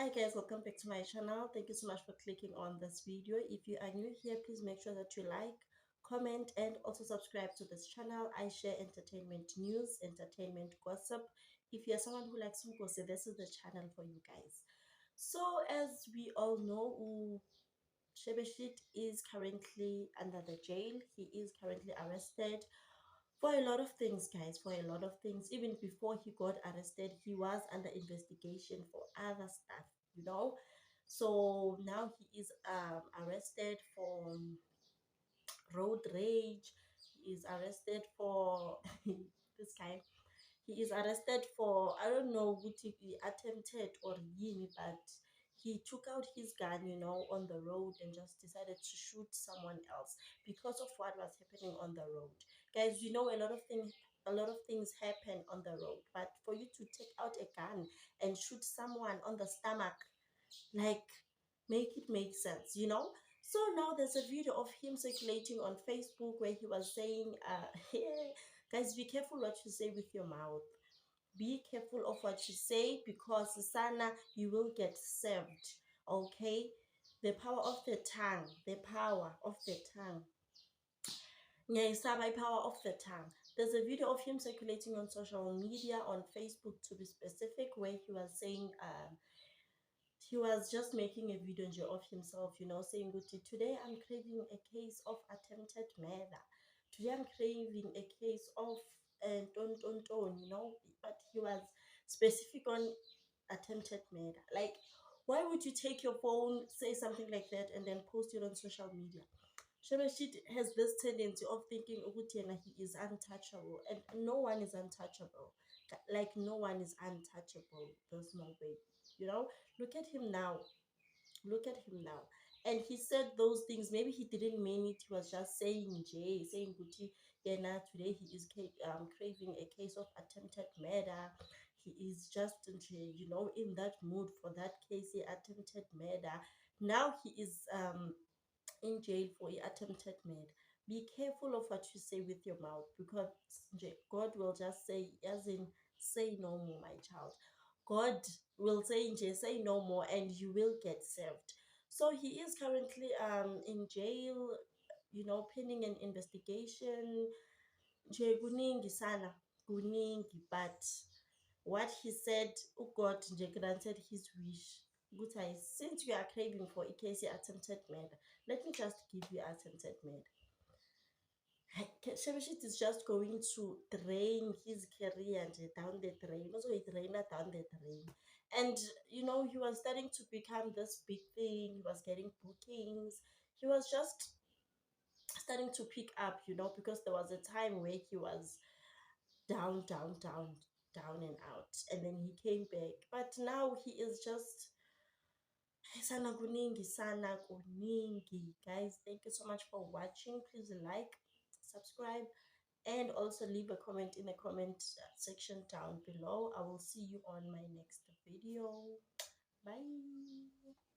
Hi guys, welcome back to my channel. Thank you so much for clicking on this video. If you are new here, please make sure that you like, comment, and also subscribe to this channel. I share entertainment news, entertainment gossip. If you're someone who likes some gossip, this is the channel for you guys. So as we all know, Shebeshit is currently under the jail. He is currently arrested for a lot of things, guys, for a lot of things. Even before he got arrested, he was under investigation for other stuff, you know. So now he is arrested for road rage. He is arrested for this guy. He is arrested for, I don't know what he attempted or yini, but he took out his gun, on the road and just decided to shoot someone else because of what was happening on the road. Guys, a lot of things happen on the road, but for you to take out a gun and shoot someone on the stomach, like, make it make sense. So now there's a video of him circulating on Facebook where he was saying, guys, be careful what you say with your mouth. Be careful of what you say, because sana you will get served. Okay, the power of the tongue, the power of the tongue. Yes, by power of the tongue. There's a video of him circulating on social media, on Facebook to be specific, where he was saying, he was just making a video of himself, saying, today I'm craving a case of attempted murder. Today I'm craving a case of ton, but he was specific on attempted murder. Like, why would you take your phone, say something like that, and then post it on social media? Shebeshit has this tendency of thinking Ukutiena he is untouchable, and no one is untouchable. Like, no one is untouchable. There's no way. Look at him now. Look at him now. And he said those things. Maybe he didn't mean it. He was just saying Jay, saying Guti. Yena today he is craving a case of attempted murder. He is just in that mood for that case, he attempted murder. Now he is in jail for attempted murder. Be careful of what you say with your mouth, because God will just say, as in, say no more, my child. God will say, say no more, and you will get served. So he is currently in jail, pending an investigation. Nje kuningi sana, kuningi, but what he said, God nje granted his wish. Good, since you are craving for a case attempted murder, let me just give you attempted murder. Shebeshit is just going to drain his career down the drain. Also, it drained down the drain. And, he was starting to become this big thing. He was getting bookings. He was just starting to pick up, because there was a time where he was down, down, down, down and out. And then he came back. But now he is just sana kuningi, sana kuningi. Guys, thank you so much for watching. Please like, subscribe, and also leave a comment in the comment section down below. I will see you on my next video. Bye.